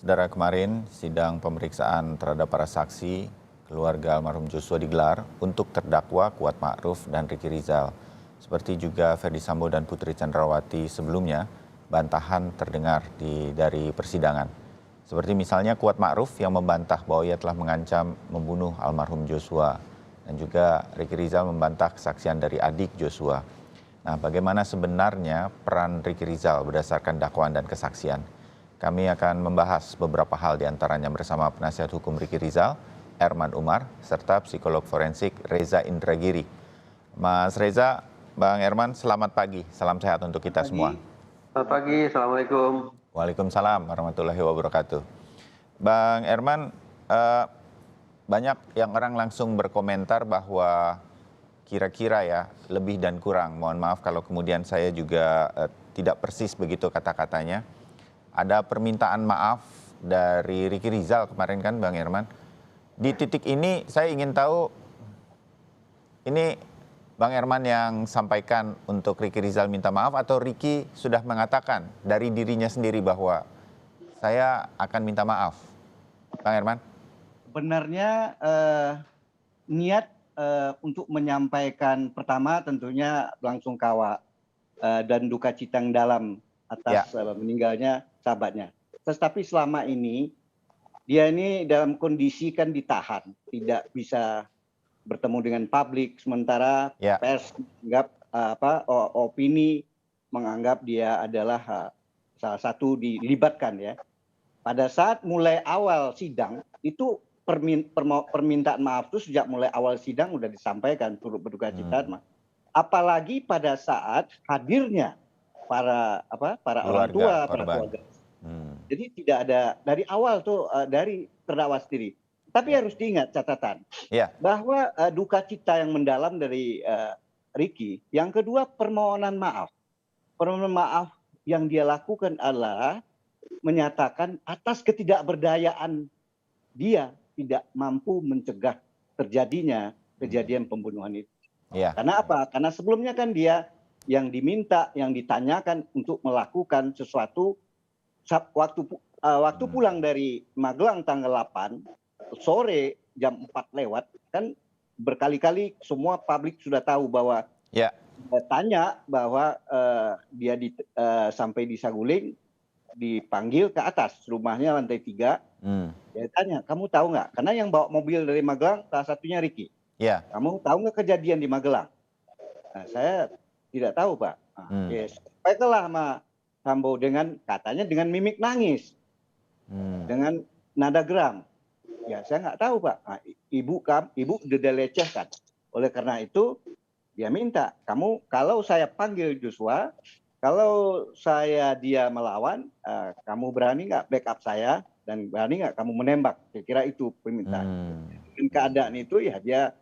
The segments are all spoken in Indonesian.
Saudara, kemarin sidang pemeriksaan terhadap para saksi keluarga almarhum Joshua digelar untuk terdakwa Kuat Ma'ruf dan Ricky Rizal. Seperti juga Ferdy Sambo dan Putri Chandrawati sebelumnya, bantahan terdengar dari persidangan. Seperti misalnya Kuat Ma'ruf yang membantah bahwa ia telah mengancam membunuh almarhum Joshua. Dan juga Ricky Rizal membantah kesaksian dari adik Joshua. Nah, bagaimana sebenarnya peran Ricky Rizal berdasarkan dakwaan dan kesaksian? Kami akan membahas beberapa hal diantaranya bersama penasihat hukum Ricky Rizal, Erman Umar, serta psikolog forensik Reza Indragiri. Mas Reza, Bang Erman, selamat pagi. Salam sehat untuk kita semua. Selamat pagi, Assalamualaikum. Waalaikumsalam warahmatullahi wabarakatuh. Bang Erman, banyak yang orang langsung berkomentar bahwa kira-kira ya lebih dan kurang. Mohon maaf kalau kemudian saya juga tidak persis begitu kata-katanya. Ada permintaan maaf dari Ricky Rizal kemarin kan Bang Herman. Di titik ini saya ingin tahu, ini Bang Herman yang sampaikan untuk Ricky Rizal minta maaf atau Ricky sudah mengatakan dari dirinya sendiri bahwa saya akan minta maaf? Bang Herman? Sebenarnya niat untuk menyampaikan pertama tentunya langsung kawak dan duka cita yang dalam atas meninggalnya sahabatnya. Tetapi selama ini dia ini dalam kondisi kan ditahan, tidak bisa bertemu dengan publik, sementara pers menganggap opini menganggap dia adalah salah satu dilibatkan ya. Pada saat mulai awal sidang itu permintaan maaf itu sejak mulai awal sidang sudah disampaikan turut berduka cita. Apalagi pada saat hadirnya para orang tua, para keluarga. Jadi tidak ada dari awal tuh dari terdakwa sendiri. Tapi harus diingat catatan bahwa duka cita yang mendalam dari Ricky. Yang kedua permohonan maaf. Permohonan maaf yang dia lakukan adalah menyatakan atas ketidakberdayaan dia tidak mampu mencegah terjadinya kejadian pembunuhan itu. Karena apa? Karena sebelumnya kan dia yang diminta, yang ditanyakan untuk melakukan sesuatu waktu pulang dari Magelang tanggal 8 sore jam 4 lewat kan berkali-kali semua publik sudah tahu bahwa tanya bahwa dia sampai di Saguling dipanggil ke atas rumahnya lantai 3. Dia tanya, kamu tahu nggak? Karena yang bawa mobil dari Magelang salah satunya Ricky. Kamu tahu nggak kejadian di Magelang? Nah, saya tidak tahu, Pak. Sampaikanlah sama Sambo dengan katanya dengan mimik nangis, dengan nada geram. Ya saya nggak tahu, Pak. Nah, ibu dilecehkan. Oleh karena itu dia minta, kamu kalau saya panggil Joshua, kalau dia melawan, kamu berani nggak backup saya dan berani nggak kamu menembak? Kira-kira itu permintaan. Dengan keadaan itu ya dia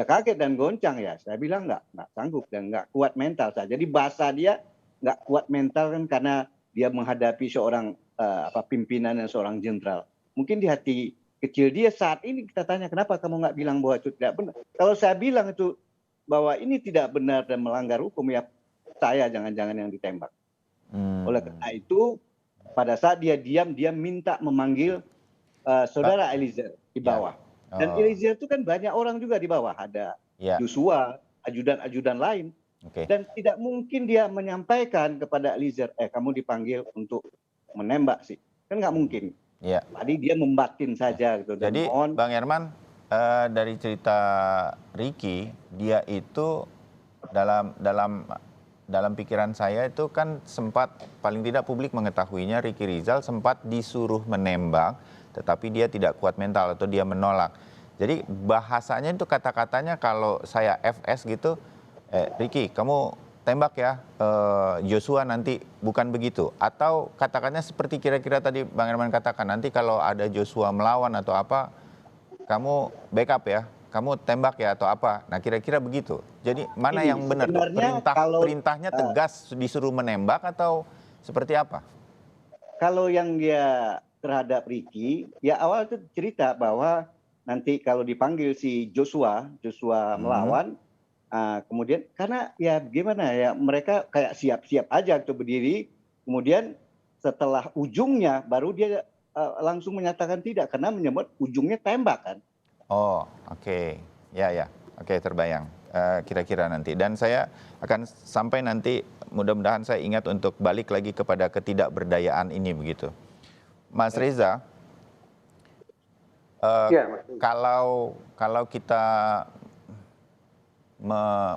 kaget dan goncang ya. Saya bilang nggak sanggup dan nggak kuat mental saja. Jadi bahasa dia nggak kuat mental kan karena dia menghadapi seorang pimpinan dan seorang jenderal. Mungkin di hati kecil dia saat ini kita tanya kenapa kamu nggak bilang bahwa itu tidak benar. Kalau saya bilang itu bahwa ini tidak benar dan melanggar hukum ya saya jangan-jangan yang ditembak. Oleh karena itu pada saat dia diam dia minta memanggil saudara Eliezer di bawah. Dan Eliezer itu kan banyak orang juga di bawah, ada Joshua, ajudan-ajudan lain. Dan tidak mungkin dia menyampaikan kepada Eliezer, kamu dipanggil untuk menembak sih. Kan nggak mungkin. Tadi dia membatin saja gitu. Jadi Bang Herman, dari cerita Ricky, dia itu dalam pikiran saya itu kan sempat, paling tidak publik mengetahuinya, Ricky Rizal sempat disuruh menembak, tetapi dia tidak kuat mental atau dia menolak. Jadi bahasanya itu kata-katanya kalau saya FS gitu, Ricky kamu tembak ya Joshua nanti, bukan begitu? Atau katakannya seperti kira-kira tadi Bang Herman katakan, nanti kalau ada Joshua melawan atau apa, kamu backup ya, kamu tembak ya atau apa. Nah kira-kira begitu. Jadi mana yang benar? Perintahnya tegas disuruh menembak atau seperti apa? Kalau yang dia terhadap Ricky, ya awal itu cerita bahwa nanti kalau dipanggil si Joshua melawan, kemudian karena ya gimana ya mereka kayak siap-siap aja gitu berdiri, kemudian setelah ujungnya baru dia langsung menyatakan tidak karena menyebut ujungnya tembak kan. Oh, oke. Ya. Oke, terbayang. Kira-kira nanti. Dan saya akan sampai nanti, mudah-mudahan saya ingat untuk balik lagi kepada ketidakberdayaan ini begitu. Mas Reza, kalau kita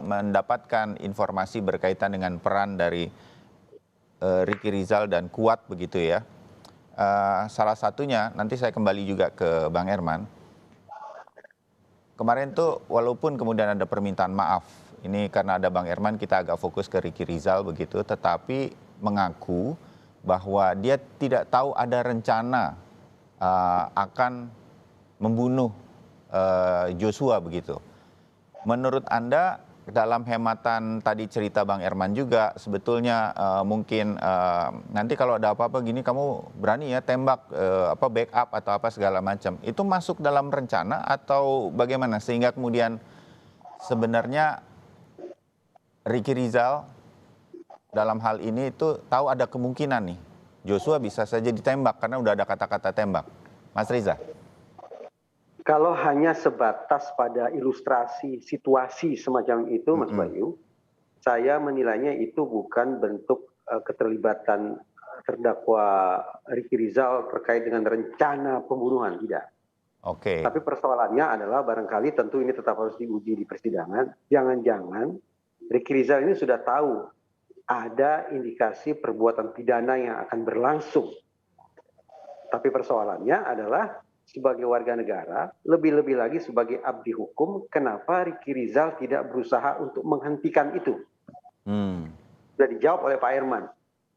mendapatkan informasi berkaitan dengan peran dari Ricky Rizal dan Kuat begitu ya. Salah satunya, nanti saya kembali juga ke Bang Herman. Kemarin tuh walaupun kemudian ada permintaan maaf, ini karena ada Bang Herman kita agak fokus ke Ricky Rizal begitu, tetapi mengaku bahwa dia tidak tahu ada rencana akan membunuh Joshua begitu. Menurut Anda, dalam hematan tadi cerita Bang Herman juga, sebetulnya mungkin nanti kalau ada apa-apa gini kamu berani ya tembak backup atau apa segala macam. Itu masuk dalam rencana atau bagaimana sehingga kemudian sebenarnya Ricky Rizal dalam hal ini itu tahu ada kemungkinan nih Joshua bisa saja ditembak karena udah ada kata-kata tembak. Mas Riza. Kalau hanya sebatas pada ilustrasi situasi semacam itu, Mas Bayu, saya menilainya itu bukan bentuk keterlibatan terdakwa Ricky Rizal terkait dengan rencana pembunuhan, tidak. Oke. Tapi persoalannya adalah barangkali tentu ini tetap harus diuji di persidangan. Jangan-jangan Ricky Rizal ini sudah tahu ada indikasi perbuatan pidana yang akan berlangsung. Tapi persoalannya adalah sebagai warga negara, lebih-lebih lagi sebagai abdi hukum, kenapa Ricky Rizal tidak berusaha untuk menghentikan itu? Sudah dijawab oleh Pak Herman.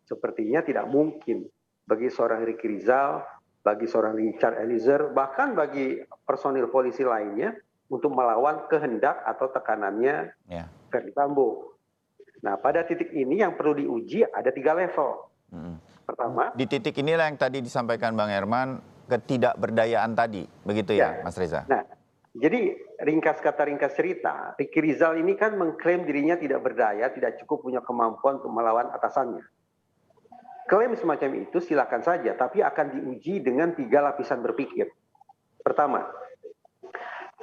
Sepertinya tidak mungkin bagi seorang Ricky Rizal, bagi seorang Richard Eliezer, bahkan bagi personil polisi lainnya untuk melawan kehendak atau tekanannya Ferdi Sambo. Nah, pada titik ini yang perlu diuji ada 3 level. Pertama, di titik inilah yang tadi disampaikan Bang Herman, ketidakberdayaan tadi, begitu ya, Mas Reza? Nah, jadi ringkas cerita, Ricky Rizal ini kan mengklaim dirinya tidak berdaya, tidak cukup punya kemampuan untuk melawan atasannya. Klaim semacam itu silakan saja, tapi akan diuji dengan 3 lapisan berpikir. Pertama,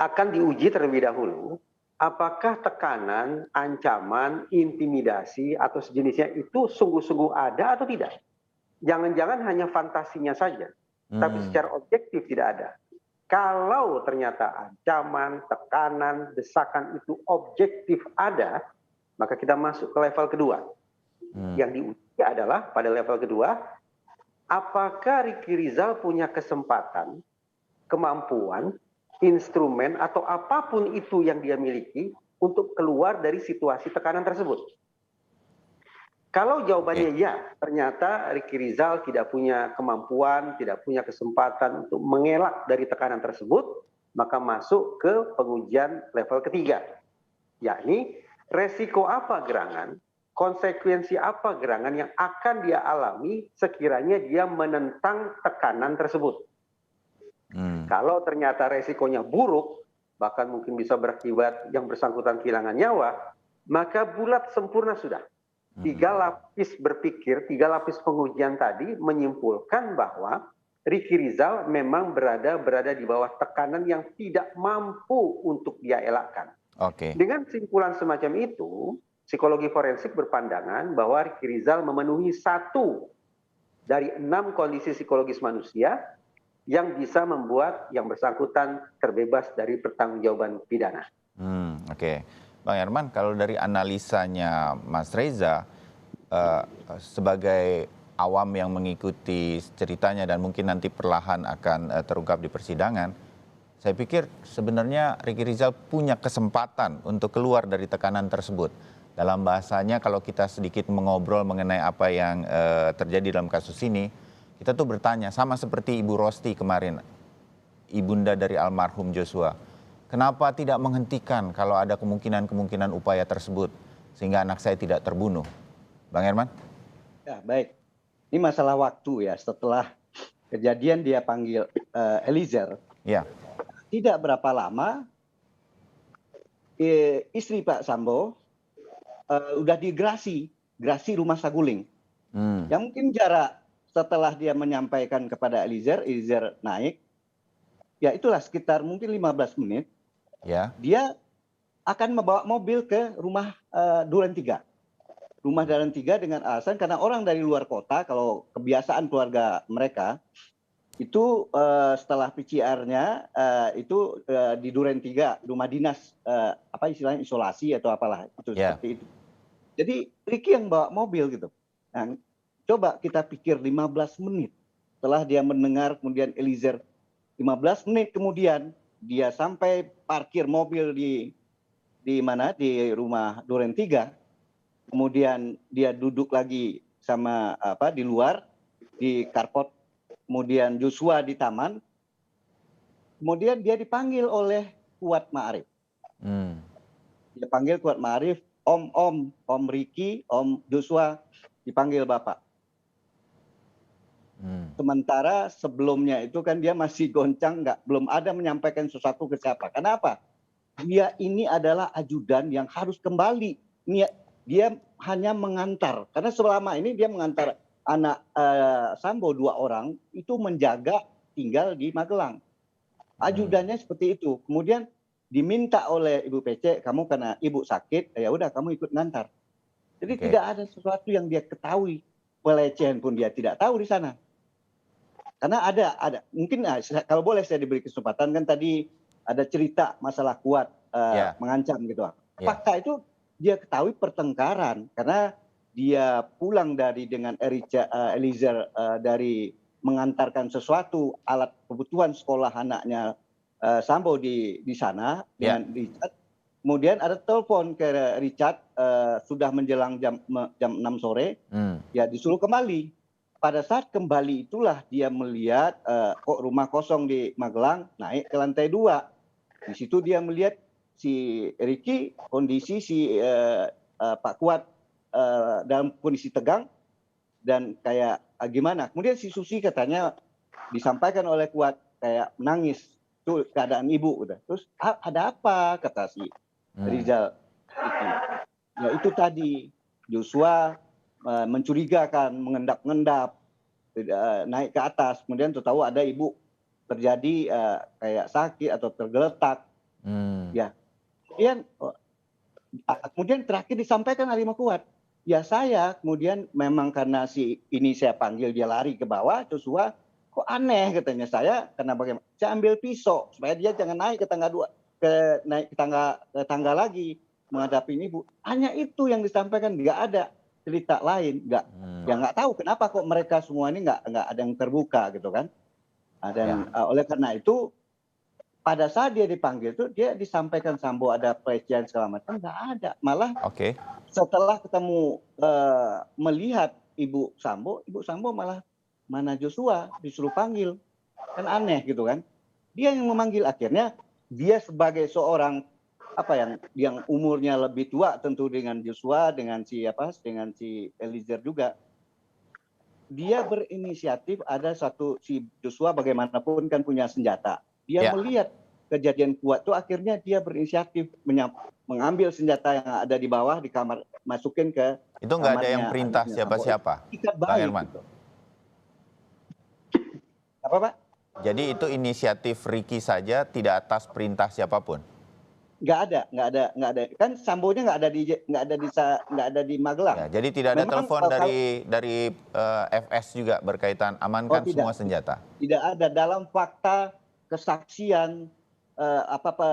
akan diuji terlebih dahulu, apakah tekanan, ancaman, intimidasi, atau sejenisnya itu sungguh-sungguh ada atau tidak? Jangan-jangan hanya fantasinya saja, tapi secara objektif tidak ada. Kalau ternyata ancaman, tekanan, desakan itu objektif ada, maka kita masuk ke level kedua. Yang diuji adalah pada level kedua, apakah Ricky Rizal punya kesempatan, kemampuan, instrumen, atau apapun itu yang dia miliki untuk keluar dari situasi tekanan tersebut. Kalau jawabannya ya, ternyata Ricky Rizal tidak punya kemampuan, tidak punya kesempatan untuk mengelak dari tekanan tersebut, maka masuk ke pengujian level ketiga. Yakni resiko apa gerangan, konsekuensi apa gerangan yang akan dia alami sekiranya dia menentang tekanan tersebut. Kalau ternyata resikonya buruk, bahkan mungkin bisa berakibat yang bersangkutan kehilangan nyawa, maka bulat sempurna sudah. 3 lapis berpikir, 3 lapis pengujian tadi menyimpulkan bahwa Ricky Rizal memang berada di bawah tekanan yang tidak mampu untuk dia elakkan. Dengan kesimpulan semacam itu, psikologi forensik berpandangan bahwa Ricky Rizal memenuhi 1 dari 6 kondisi psikologis manusia yang bisa membuat yang bersangkutan terbebas dari pertanggungjawaban pidana. Bang Herman, kalau dari analisanya Mas Reza, sebagai awam yang mengikuti ceritanya dan mungkin nanti perlahan akan terungkap di persidangan, saya pikir sebenarnya Ricky Rizal punya kesempatan untuk keluar dari tekanan tersebut. Dalam bahasanya kalau kita sedikit mengobrol mengenai apa yang terjadi dalam kasus ini, kita tuh bertanya, sama seperti Ibu Rosti kemarin, ibunda dari almarhum Joshua. Kenapa tidak menghentikan kalau ada kemungkinan upaya tersebut sehingga anak saya tidak terbunuh? Bang Herman? Ya, baik. Ini masalah waktu ya. Setelah kejadian dia panggil Eliezer. Ya. Tidak berapa lama istri Pak Sambo udah digerasi rumah Saguling. Yang mungkin jarak setelah dia menyampaikan kepada Eliezer naik, ya itulah sekitar mungkin 15 menit, Ya. dia akan membawa mobil ke rumah Duren 3. Rumah Duren 3 dengan alasan karena orang dari luar kota, kalau kebiasaan keluarga mereka, itu setelah PCR-nya itu di Duren 3, rumah dinas, apa istilahnya isolasi atau apalah, itu seperti itu. Jadi Ricky yang bawa mobil gitu. Nah, coba kita pikir 15 menit setelah dia mendengar, kemudian Eliezer 15 menit kemudian dia sampai parkir mobil di mana, di rumah Duren 3, kemudian dia duduk lagi sama di luar di carport, kemudian Joshua di taman, kemudian dia dipanggil oleh Kuat Ma'rif. Dia panggil Kuat Ma'rif, Om Ricky, Om Joshua, dipanggil Bapak. Sementara sebelumnya itu kan dia masih goncang, belum ada menyampaikan sesuatu ke siapa. Kenapa? Dia ini adalah ajudan yang harus kembali. Dia hanya mengantar, karena selama ini dia mengantar anak Sambo 2 orang itu menjaga tinggal di Magelang. Ajudannya seperti itu. Kemudian diminta oleh Ibu PC, kamu karena Ibu sakit, ya udah kamu ikut ngantar. Jadi tidak ada sesuatu yang dia ketahui. Pelecehan pun dia tidak tahu di sana. Karena ada mungkin kalau boleh saya diberi kesempatan, kan tadi ada cerita masalah Kuat mengancam gitu. Fakta itu dia ketahui pertengkaran karena dia pulang dengan Eliezer dari mengantarkan sesuatu alat kebutuhan sekolah anaknya Sambo di sana dengan Richard. Kemudian ada telepon ke Richard sudah menjelang jam 6 sore, ya disuruh kembali. Pada saat kembali itulah dia melihat kok rumah kosong di Magelang, naik ke lantai 2. Di situ dia melihat si Ricky, kondisi si Pak Kuat dalam kondisi tegang dan kayak gimana. Kemudian si Susi katanya disampaikan oleh Kuat kayak menangis. Itu keadaan ibu udah. Terus ada apa, kata si Rizal. Ya itu tadi Joshua mencurigakan, mengendap-endap, naik ke atas, kemudian tahu ada ibu terjadi kayak sakit atau tergeletak. Ya, kemudian terakhir disampaikan oleh Kuat. Ya saya kemudian memang karena si ini saya panggil dia lari ke bawah, Joshua kok aneh katanya, saya karena bagaimana? Saya ambil pisau supaya dia jangan naik ke tangga 2, naik ke tangga lagi menghadapi ibu. Hanya itu yang disampaikan, nggak ada cerita lain, nggak tahu kenapa kok mereka semua ini nggak ada yang terbuka gitu kan. Dan oleh karena itu pada saat dia dipanggil itu dia disampaikan Sambo ada pelecehan segala macam, nggak ada. Malah setelah ketemu melihat Ibu Sambo malah mana Joshua disuruh panggil, kan aneh gitu kan. Dia yang memanggil, akhirnya dia sebagai seorang yang umurnya lebih tua tentu dengan Joshua, dengan si Eliezer juga, dia berinisiatif. Ada si Joshua bagaimanapun kan punya senjata, dia melihat kejadian Kuat itu, akhirnya dia berinisiatif mengambil senjata yang ada di bawah di kamar, masukin ke itu nggak ada yang perintah siapa-siapa, Bang Herman. Gitu. Apa Pak? Jadi itu inisiatif Ricky saja, tidak atas perintah siapapun. Nggak ada. Kan Sambonya nggak ada di Magelang. Ya, jadi tidak ada telepon dari FS juga berkaitan amankan semua senjata. Tidak ada dalam fakta kesaksian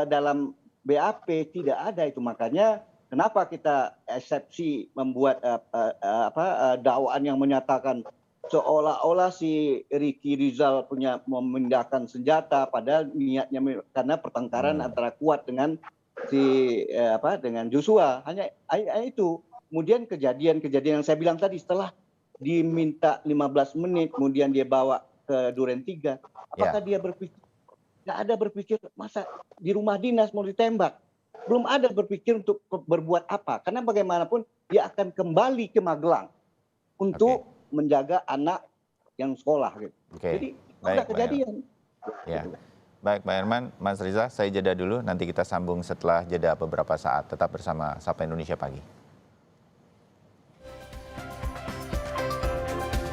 dalam BAP, tidak ada itu. Makanya kenapa kita eksepsi membuat dakwaan yang menyatakan seolah-olah si Ricky Rizal punya memindahkan senjata, padahal niatnya karena pertengkaran antara Kuat dengan dengan Joshua. Hanya itu. Kemudian kejadian yang saya bilang tadi, setelah diminta 15 menit kemudian dia bawa ke Duren 3, apakah dia berpikir? Nggak ada berpikir masa di rumah dinas mau ditembak. Belum ada berpikir untuk berbuat apa, karena bagaimanapun dia akan kembali ke Magelang untuk menjaga anak yang sekolah gitu. Jadi ada kejadian. Ya. Baik, Pak Herman, Mas Riza, saya jeda dulu, nanti kita sambung setelah jeda beberapa saat. Tetap bersama Sapa Indonesia Pagi.